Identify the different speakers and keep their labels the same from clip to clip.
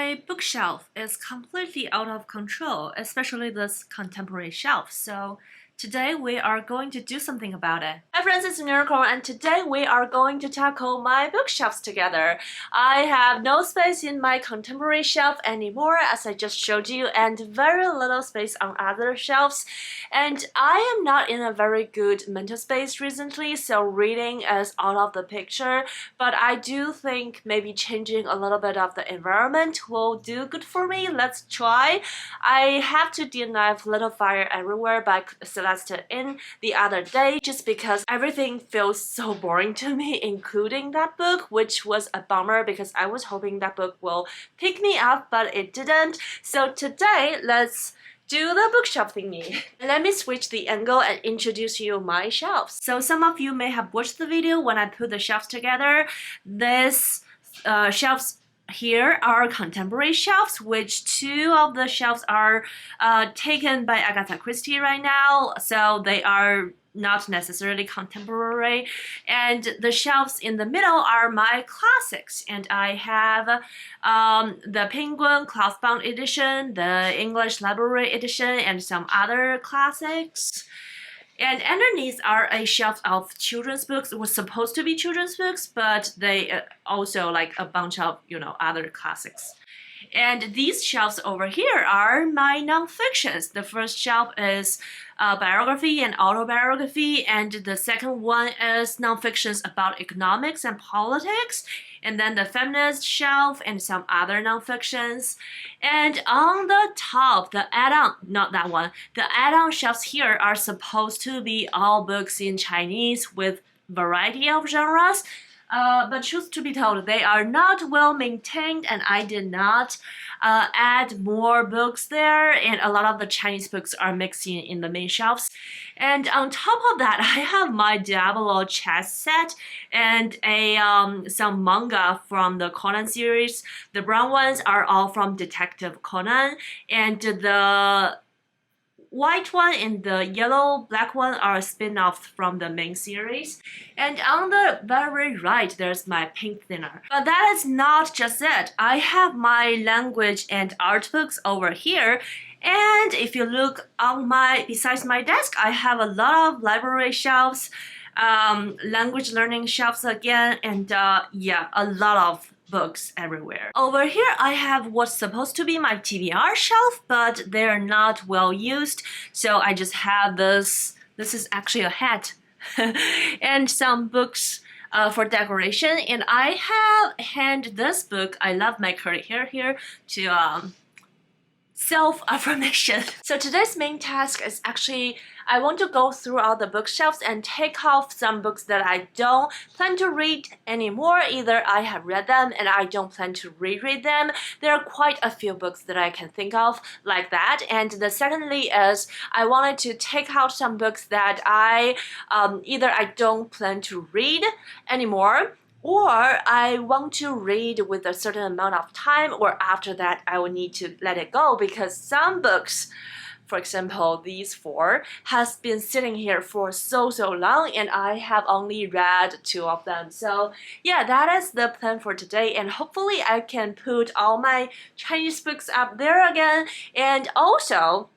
Speaker 1: My bookshelf is completely out of control, especially this contemporary shelf. So today we are going to do something about it. Hi friends, it's Miracle, and today we are going to tackle my bookshelves together. I have no space in my contemporary shelf anymore, as I just showed you, and very little space on other shelves. And I am not in a very good mental space recently, so reading is out of the picture. But I do think maybe changing a little bit of the environment will do good for me. Let's try. I have to DNF Little Fire Everywhere by Celeste in the other day just because everything feels so boring to me, including that book, which was a bummer because I was hoping that book will pick me up, but it didn't. So today, let's do the bookshelf thingy. Let me switch the angle and introduce you my shelves. So some of you may have watched the video when I put the shelves together. This shelves here are contemporary shelves, which two of the shelves are taken by Agatha Christie right now, so they are not necessarily contemporary. And the shelves in the middle are my classics, and I have the Penguin Clothbound edition, the English Library edition, and some other classics. And underneath are a shelf of children's books. It was supposed to be children's books, but they also like a bunch of, other classics. And these shelves over here are my nonfictions. The first shelf is biography and autobiography, and the second one is nonfictions about economics and politics, and then the feminist shelf and some other nonfictions. And on the top, the add-on, not that one, the add-on shelves here are supposed to be all books in Chinese with variety of genres. But truth to be told, they are not well maintained, and I did not add more books there, and a lot of the Chinese books are mixing in the main shelves. And on top of that, I have my Diablo chess set and some manga from the Conan series. The brown ones are all from Detective Conan, and the white one and the yellow black one are spin-offs from the main series. And on the very right, there's my pink thinner. But that is not just it. I have my language and art books over here. And if you look on besides my desk, I have a lot of library shelves, language learning shelves again, and yeah, a lot of books everywhere. Over here, I have what's supposed to be my TBR shelf, but they're not well used, so I just have this. This is actually a hat and some books for decoration. And I have handed this book, I love my curly hair here, to self-affirmation. So today's main task is actually, I want to go through all the bookshelves and take off some books that I don't plan to read anymore. Either I have read them and I don't plan to reread them. There are quite a few books that I can think of like that. And the secondly is I wanted to take out some books that either I don't plan to read anymore, or I want to read with a certain amount of time, or after that I will need to let it go because some books, for example, these four, has been sitting here for so long and I have only read two of them. So yeah, that is the plan for today, and hopefully I can put all my Chinese books up there again. And also,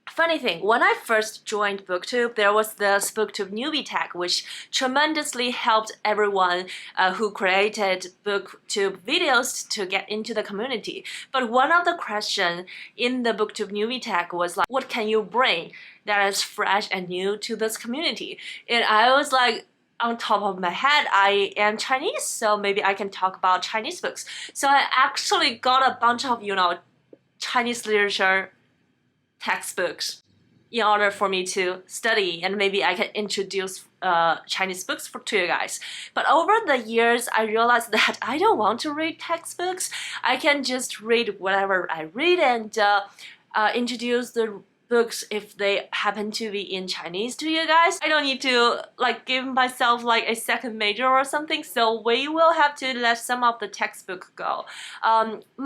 Speaker 1: funny thing, when I first joined BookTube, there was this BookTube newbie tag, which tremendously helped everyone who created BookTube videos to get into the community. But one of the questions in the BookTube newbie tag was like, what can you bring that is fresh and new to this community? And I was like, on top of my head, I am Chinese, so maybe I can talk about Chinese books. So I actually got a bunch of, Chinese literature textbooks in order for me to study, and maybe I can introduce Chinese books to you guys. But over the years, I realized that I don't want to read textbooks. I can just read whatever I read and introduce the books if they happen to be in Chinese to you guys. I don't need to like give myself like a second major or something, so we will have to let some of the textbook go.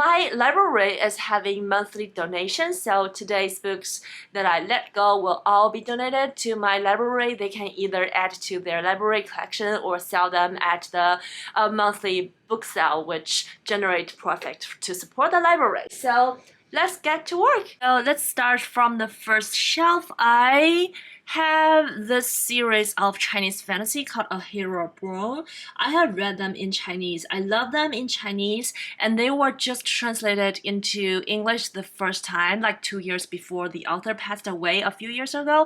Speaker 1: My library is having monthly donations, so today's books that I let go will all be donated to my library. They can either add to their library collection or sell them at the monthly book sale, which generate profit to support the library. So let's get to work. So let's start from the first shelf. I have this series of Chinese fantasy called A Hero Born. I have read them in Chinese. I love them in Chinese, and they were just translated into English the first time, like 2 years before the author passed away a few years ago.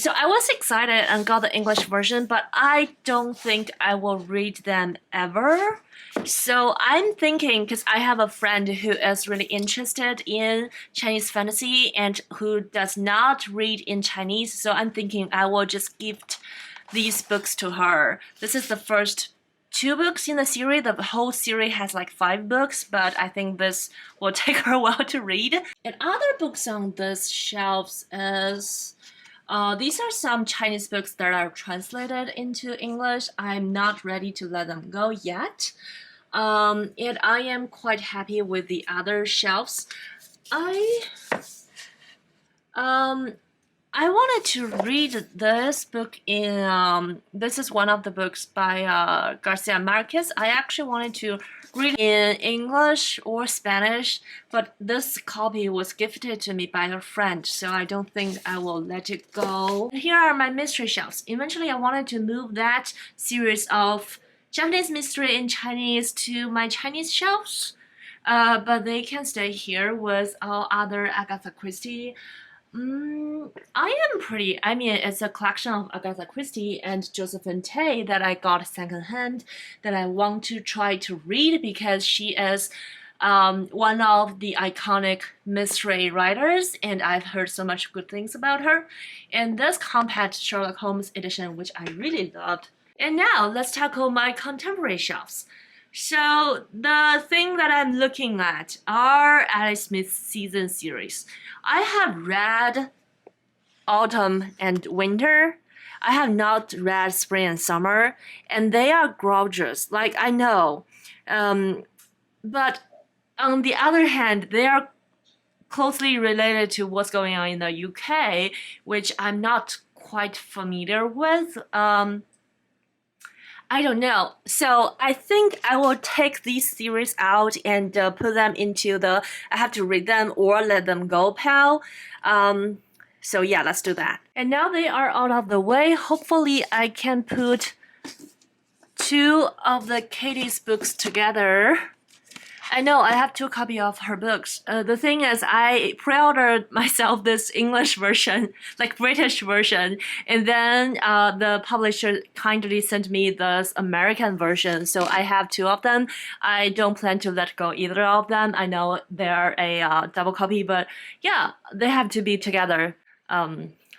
Speaker 1: So I was excited and got the English version, but I don't think I will read them ever. So I'm thinking, because I have a friend who is really interested in Chinese fantasy and who does not read in Chinese, so I'm thinking I will just gift these books to her. This is the first 2 books in the series. The whole series has like 5 books, but I think this will take her a while to read. And other books on this shelves is... these are some Chinese books that are translated into English. I'm not ready to let them go yet. And I am quite happy with the other shelves. I wanted to read this book in, this is one of the books by Garcia Marquez. I actually wanted to read in English or Spanish, but this copy was gifted to me by a friend, so I don't think I will let it go. Here are my mystery shelves. Eventually, I wanted to move that series of Japanese mystery in Chinese to my Chinese shelves, but they can stay here with all other Agatha Christie. I mean, it's a collection of Agatha Christie and Josephine Tey that I got secondhand that I want to try to read because she is one of the iconic mystery writers, and I've heard so much good things about her. And this compact Sherlock Holmes edition, which I really loved. And now let's tackle my contemporary shelves. So the thing that I'm looking at are Alice Smith's season series. I have read Autumn and Winter. I have not read Spring and Summer, and they are gorgeous. Like, I know. But on the other hand, they are closely related to what's going on in the UK, which I'm not quite familiar with. I don't know. So I think I will take these series out and put them into the I have to read them or let them go pile. So yeah, let's do that. And now they are out of the way. Hopefully I can put 2 of the Katie's books together. I know I have 2 copies of her books. The thing is, I pre-ordered myself this English version, like British version, and then the publisher kindly sent me this American version, so I have 2 of them. I don't plan to let go either of them. I know they're a double copy, but yeah, they have to be together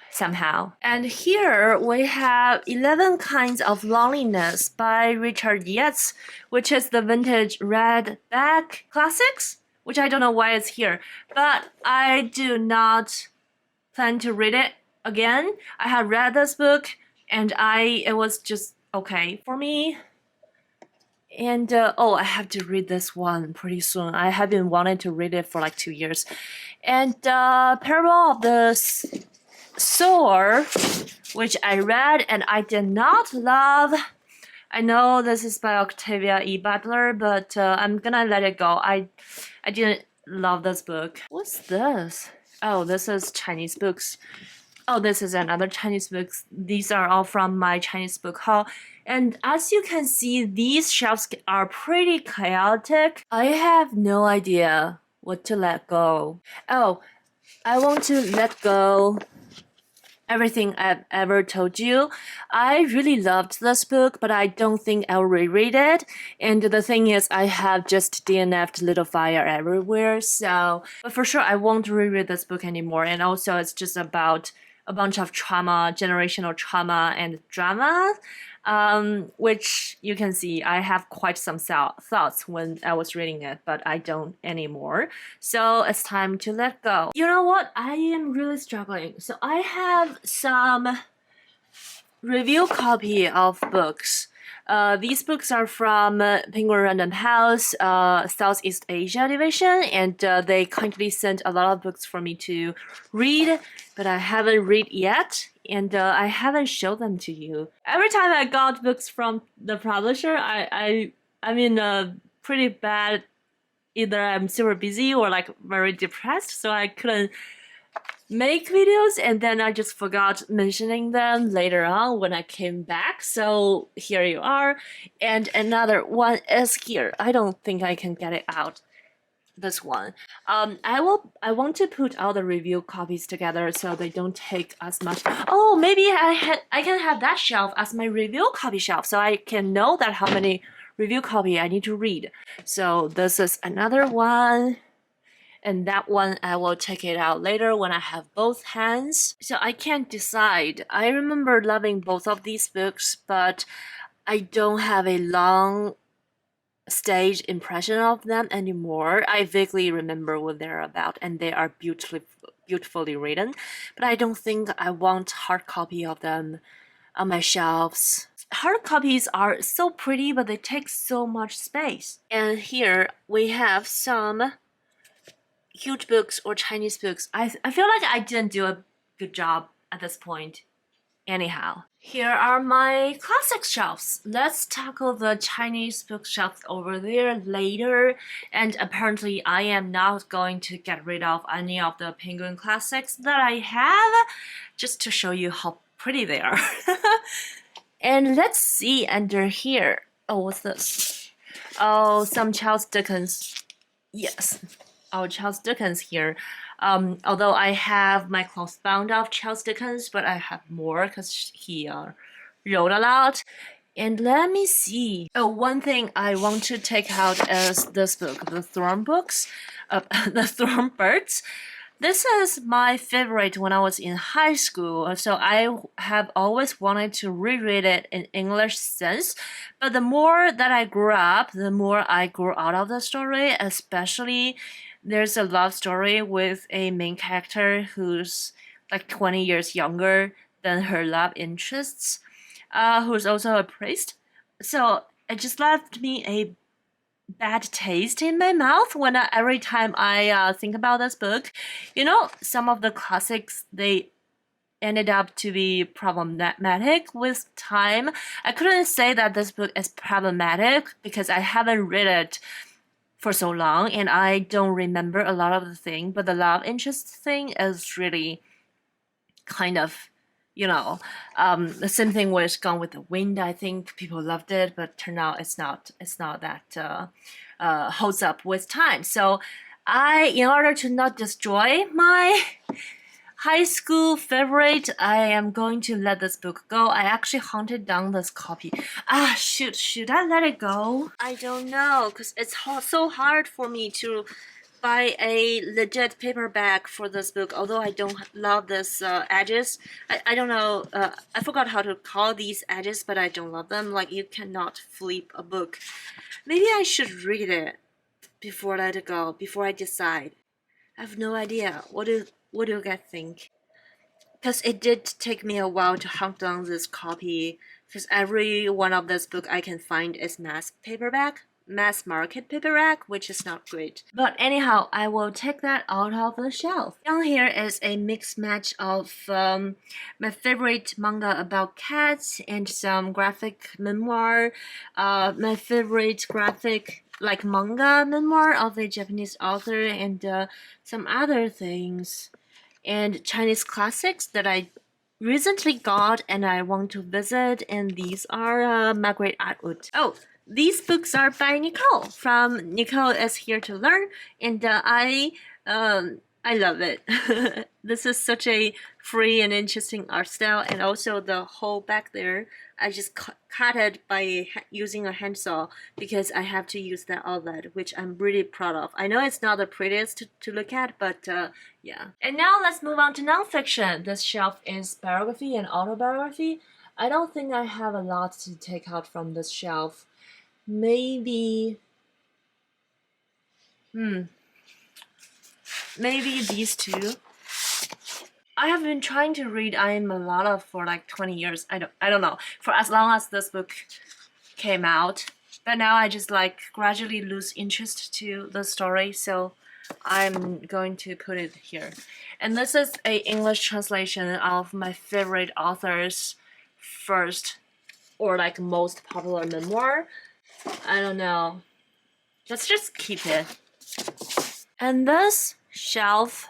Speaker 1: somehow. And here we have 11 Kinds of Loneliness by Richard Yates, which is the vintage redback classics, which I don't know why it's here, but I do not plan to read it again. I have read this book and it was just okay for me. And oh, I have to read this one pretty soon. I have been wanting to read it for like 2 years. And Parable of the Sower, which I read and I did not love. I know this is by Octavia E. Butler, but I'm gonna let it go. I didn't love this book. What's this? Oh, this is Chinese books. Oh, this is another Chinese books. These are all from my Chinese book haul. And as you can see, these shelves are pretty chaotic. I have no idea what to let go. Oh, I want to let go everything I've ever told you. I really loved this book, but I don't think I'll reread it. And the thing is, I have just DNF'd Little Fire Everywhere, so... But for sure, I won't reread this book anymore. And also, it's just about a bunch of trauma, generational trauma and drama. which you can see I have quite some thoughts when I was reading it, but I don't anymore. So it's time to let go. You know what? I am really struggling. So I have some review copy of books. These books are from Penguin Random House, Southeast Asia Division, and they kindly sent a lot of books for me to read, but I haven't read yet, and I haven't showed them to you. Every time I got books from the publisher, I'm in a pretty bad, either I'm super busy or like very depressed, so I couldn't make videos, and then I just forgot mentioning them later on when I came back. So here you are, and another one is here. I don't think I can get it out. This one. I want to put all the review copies together so they don't take as much. Oh, maybe I can have that shelf as my review copy shelf, so I can know that how many review copy I need to read. So this is another one. And that one I will take it out later when I have both hands. So I can't decide. I remember loving both of these books, but I don't have a long stage impression of them anymore. I vaguely remember what they're about, and they are beautifully written, but I don't think I want hard copy of them on my shelves. Hard copies are so pretty, but they take so much space. And here we have some huge books or Chinese books. I feel like I didn't do a good job at this point. Anyhow, here are my classics shelves. Let's tackle the Chinese bookshelves over there later. And apparently I am not going to get rid of any of the Penguin classics that I have, just to show you how pretty they are. And let's see under here. Oh, what's this? Oh, some Charles Dickens. Yes. Oh, Charles Dickens here. Although I have my clothes bound of Charles Dickens, but I have more because he wrote a lot. And let me see. Oh, one thing I want to take out is this book, The Thorn Books, The Thorn Birds. This is my favorite when I was in high school, so I have always wanted to reread it in English since. But the more that I grew up, the more I grew out of the story, especially there's a love story with a main character who's like 20 years younger than her love interests, who's also a priest. So it just left me a bad taste in my mouth every time I think about this book. You know, some of the classics, they ended up to be problematic with time. I couldn't say that this book is problematic because I haven't read it for so long and I don't remember a lot of the thing, but the love interest thing is really kind of, you know, the same thing with Gone with the Wind. I think people loved it, but turned out it's not that holds up with time. So in order to not destroy my high school favorite, I am going to let this book go. I actually hunted down this copy. Should I let it go? I don't know, because it's so hard for me to buy a legit paperback for this book, although I don't love this edges. I don't know, I forgot how to call these edges, but I don't love them. Like, you cannot flip a book. Maybe I should read it before I let it go, before I decide. I have no idea. What do you guys think? Because it did take me a while to hunt down this copy, because every one of this book I can find is mass market paperback, which is not great. But anyhow, I will take that out of the shelf. Down here is a mixed match of my favorite manga about cats and some graphic memoir. My favorite graphic manga memoir of a Japanese author, and some other things, and Chinese classics that I recently got and I want to visit, and these are Margaret Atwood. Oh, these books are by Nicole from Nicole is Here to Learn, and I love it. This is such a free and interesting art style, and also the hole back there, I just cut it by using a handsaw because I have to use that outlet, which I'm really proud of. I know it's not the prettiest to look at, but yeah. And now let's move on to nonfiction. This shelf is biography and autobiography. I don't think I have a lot to take out from this shelf. Maybe, maybe these two. I have been trying to read I Am a Lotta for like 20 years. I don't know, for as long as this book came out. But now I just like gradually lose interest to the story, so I'm going to put it here. And this is a English translation of my favorite author's first or like most popular memoir. I don't know. Let's just keep it. And this shelf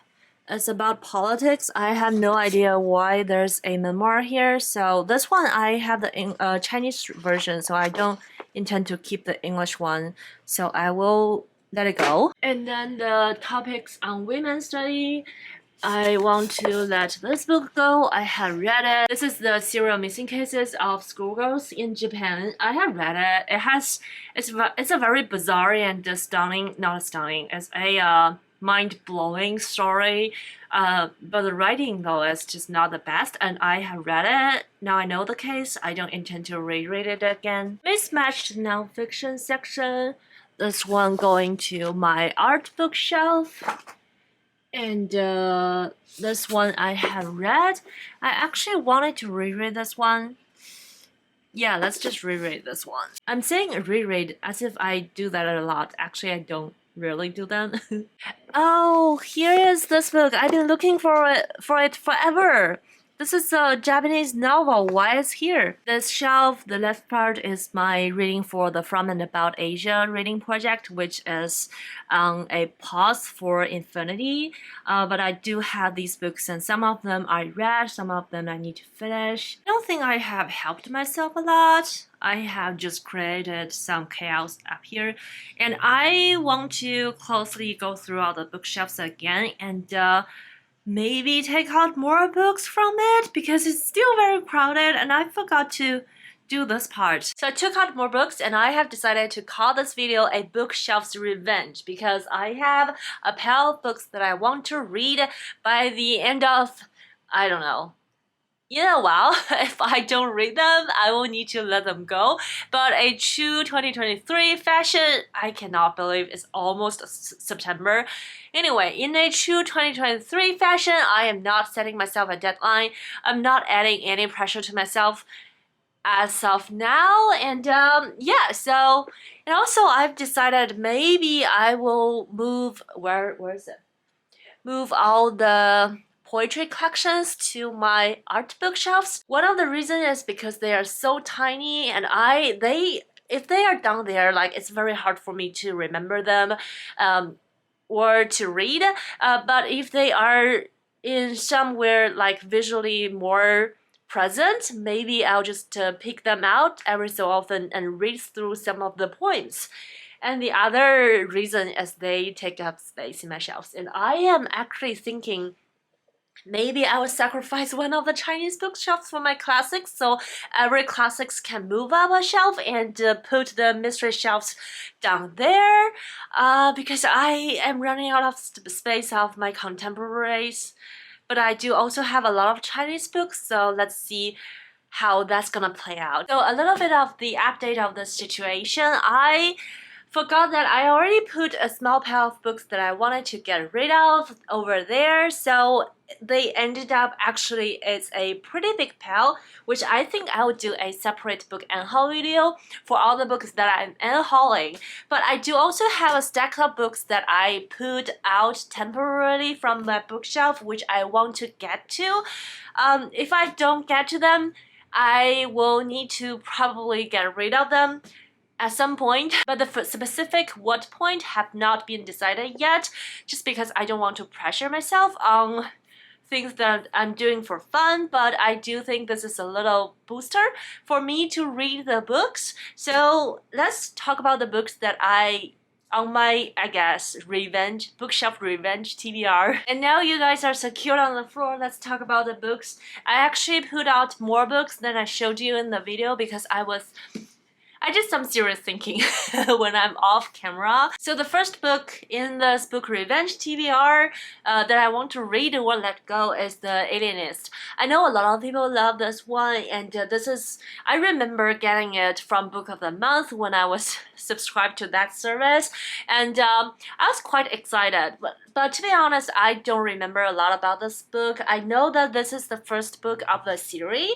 Speaker 1: is about politics. I have no idea why there's a memoir here. So this one I have the Chinese version, so I don't intend to keep the English one. So I will let it go. And then the topics on women's study, I want to let this book go. I have read it. This is the serial missing cases of schoolgirls in Japan. I have read it. It's a very bizarre and stunning, not stunning, it's a mind-blowing story. But the writing though is just not the best, and I have read it. Now I know the case. I don't intend to reread it again. Mismatched nonfiction section. This one going to my art bookshelf. And this one I have read. I actually wanted to reread this one. Yeah, let's just reread this one. I'm saying reread as if I do that a lot. Actually, I don't really do that. Oh, here is this book. I've been looking for it forever. This is a Japanese novel. Why is here? This shelf, the left part is my reading for the From and About Asia reading project, which is a pause for infinity. But I do have these books, and some of them I read, some of them I need to finish. I don't think I have helped myself a lot. I have just created some chaos up here, and I want to closely go through all the bookshelves again and maybe take out more books from it because it's still very crowded and I forgot to do this part. So I took out more books and I have decided to call this video a bookshelf's revenge because I have a pile of books that I want to read by the end of, I don't know, in a while. If I don't read them, I will need to let them go. But a true 2023 fashion, I cannot believe it's almost September. Anyway, in a true 2023 fashion, I am not setting myself a deadline. I'm not adding any pressure to myself as of now. And yeah, so, and also I've decided maybe I will move, where is it? Move all the poetry collections to my art bookshelves. One of the reasons is because they are so tiny, and if they are down there, like it's very hard for me to remember them or to read. But if they are in somewhere like visually more present, maybe I'll just pick them out every so often and read through some of the poems. And the other reason is they take up space in my shelves, and I am actually thinking maybe I will sacrifice one of the Chinese bookshelves for my classics, so every classics can move up a shelf and put the mystery shelves down there because I am running out of space of my contemporaries. But I do also have a lot of Chinese books, so let's see how that's gonna play out. So a little bit of the update of the situation. I forgot that I already put a small pile of books that I wanted to get rid of over there, so they ended up actually it's a pretty big pile, which I think I will do a separate book and haul video for all the books that I'm hauling. But I do also have a stack of books that I put out temporarily from my bookshelf, which I want to get to. If I don't get to them, I will need to probably get rid of them at some point, but the specific what point have not been decided yet, just because I don't want to pressure myself on things that I'm doing for fun. But I do think this is a little booster for me to read the books. So let's talk about the books that on my, I guess, bookshelf revenge TBR. And now you guys are secured on the floor, let's talk about the books. I actually put out more books than I showed you in the video because I I did some serious thinking when I'm off camera. So the first book in this book revenge TBR that I want to read or let go is The Alienist. I know a lot of people love this one, and I remember getting it from Book of the Month when I was subscribed to that service, and I was quite excited. But to be honest, I don't remember a lot about this book. I know that this is the first book of the series,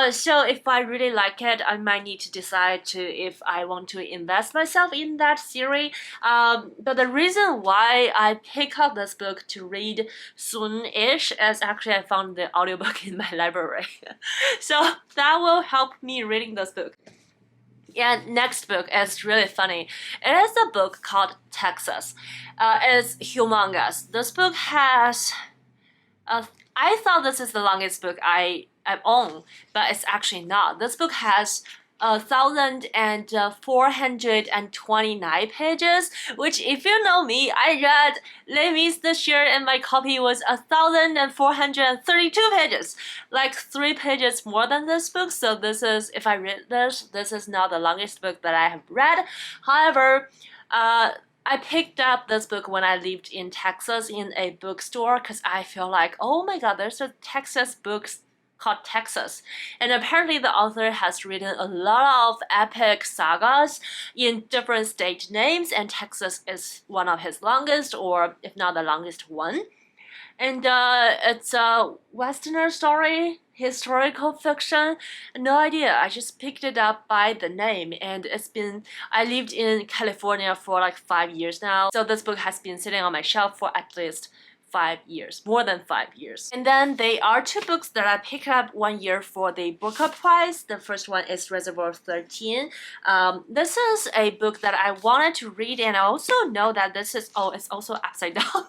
Speaker 1: so if I really like it, I might need to decide if I want to invest myself in that series. But the reason why I pick up this book to read soon-ish is actually I found the audiobook in my library. So that will help me reading this book. And next book is really funny. It is a book called Texas. It's humongous. This book has... I thought this is the longest book I own, but it's actually not. This book has 1,429 pages, which, if you know me, I read Les Mis this year and my copy was 1,432 pages, like 3 pages more than this book. So this is, if I read this is not the longest book that I have read. However, I picked up this book when I lived in Texas in a bookstore because I feel like, oh my god, there's a Texas book called Texas. And apparently the author has written a lot of epic sagas in different state names, and Texas is one of his longest, or if not the longest one. And it's a Westerner story, historical fiction, no idea. I just picked it up by the name, and I lived in California for like 5 years now, so this book has been sitting on my shelf for at least 5 years, more than 5 years. And then there are 2 books that I picked up one year for the Booker Prize. The first one is Reservoir 13. This is a book that I wanted to read, and I also know that this is, it's also upside down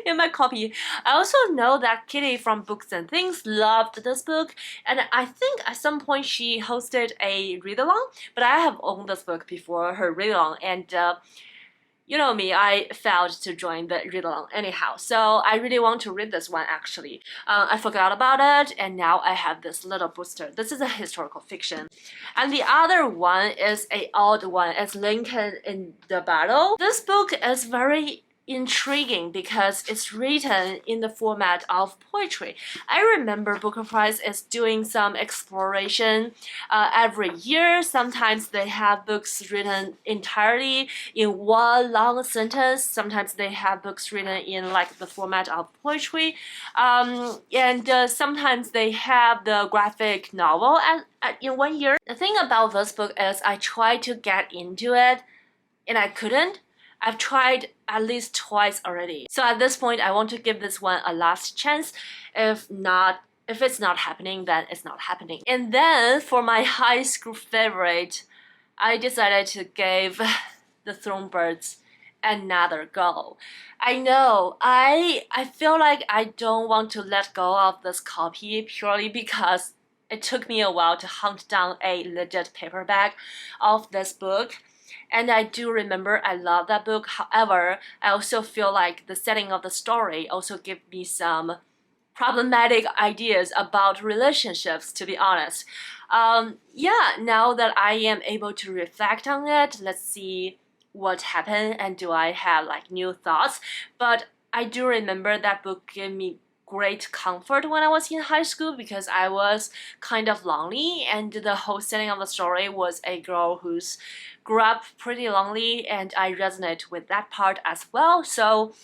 Speaker 1: in my copy. I also know that Kitty from Books and Things loved this book, and I think at some point she hosted a read-along, but I have owned this book before her read-along, and you know me, I failed to join the read-along anyhow, so I really want to read this one actually. I forgot about it, and now I have this little booster. This is a historical fiction. And the other one is an odd one. It's Lincoln in the Battle. This book is very intriguing because it's written in the format of poetry. I remember Booker Prize is doing some exploration every year. Sometimes they have books written entirely in one long sentence. Sometimes they have books written in like the format of poetry. And sometimes they have the graphic novel in 1 year. The thing about this book is I tried to get into it and I couldn't. I've tried at least twice already. So at this point, I want to give this one a last chance. If it's not happening, then it's not happening. And then for my high school favorite, I decided to give The Thornbirds another go. I know, I feel like I don't want to let go of this copy purely because it took me a while to hunt down a legit paperback of this book. And I do remember I love that book. However, I also feel like the setting of the story also gave me some problematic ideas about relationships, to be honest. Yeah, now that I am able to reflect on it, let's see what happened and do I have like new thoughts. But I do remember that book gave me great comfort when I was in high school because I was kind of lonely, and the whole setting of the story was a girl who's grew up pretty lonely, and I resonate with that part as well. So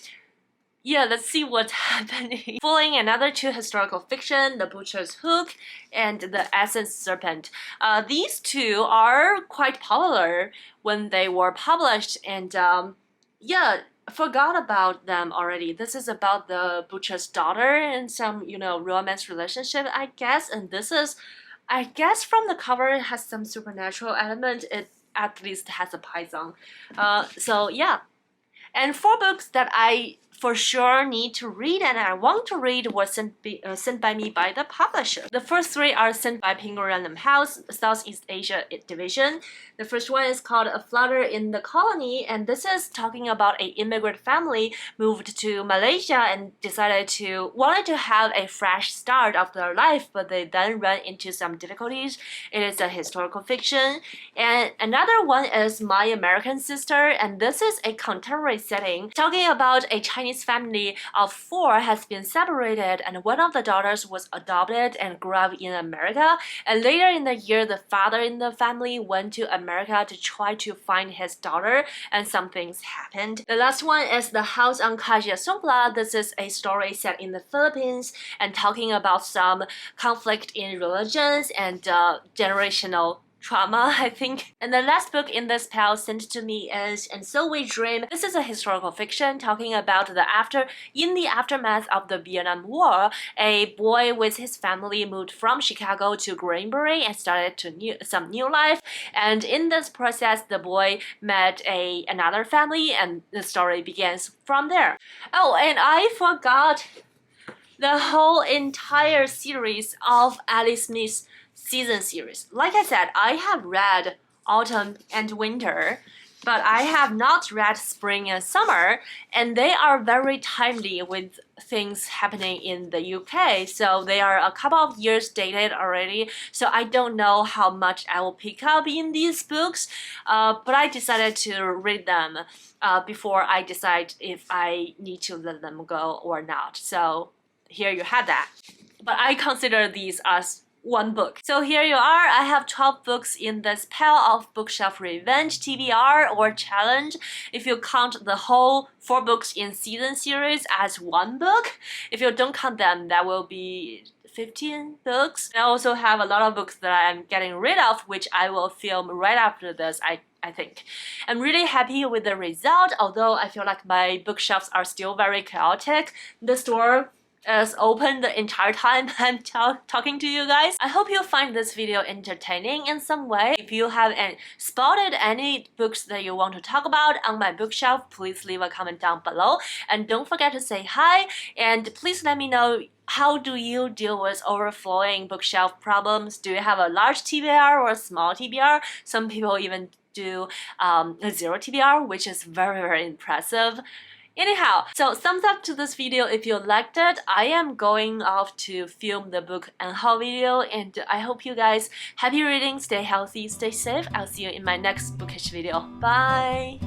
Speaker 1: yeah, let's see what's happening. Following another 2 historical fiction, The Butcher's Hook and The Essence Serpent. These 2 are quite popular when they were published, and yeah, forgot about them already. This is about the butcher's daughter and some, romance relationship, I guess. And this is, I guess from the cover, it has some supernatural element. It at least has a python. So yeah. And 4 books that I for sure need to read and I want to read was sent by me by the publisher. The first 3 are sent by Penguin Random House, Southeast Asia Division. The first one is called A Flutter in the Colony, and this is talking about an immigrant family moved to Malaysia and wanted to have a fresh start of their life, but they then ran into some difficulties. It is a historical fiction. And another one is My American Sister, and this is a contemporary setting talking about a Chinese family of 4 has been separated, and one of the daughters was adopted and grew up in America, and later in the year the father in the family went to America to try to find his daughter, and some things happened. The last one is The House on Kaja Songpla. This is a story set in the Philippines and talking about some conflict in religions and generational trauma, I think. And the last book in this pile sent to me is And So We Dream. This is a historical fiction talking about in the aftermath of the Vietnam War, a boy with his family moved from Chicago to Greenbury and started some new life. And in this process, the boy met another family, and the story begins from there. Oh, and I forgot the whole entire series of Alice Smith's season series. Like I said, I have read Autumn and Winter, but I have not read Spring and Summer, and they are very timely with things happening in the UK. So they are a couple of years dated already, so I don't know how much I will pick up in these books, but I decided to read them before I decide if I need to let them go or not. So here you have that. But I consider these as one book. So here you are. I have 12 books in this pile of Bookshelf Revenge, TBR, or Challenge. If you count the whole 4 books in season series as one book, if you don't count them, that will be 15 books. I also have a lot of books that I'm getting rid of, which I will film right after this, I think. I'm really happy with the result, although I feel like my bookshelves are still very chaotic. The store is open the entire time I'm talking to you guys. I hope you find this video entertaining in some way. If you have spotted any books that you want to talk about on my bookshelf, please leave a comment down below. And don't forget to say hi, and please let me know, how do you deal with overflowing bookshelf problems? Do you have a large TBR or a small TBR? Some people even do a 0 TBR, which is very, very impressive. Anyhow, so thumbs up to this video if you liked it. I am going off to film the book and haul video, and I hope you guys happy reading, stay healthy, stay safe. I'll see you in my next bookish video. Bye!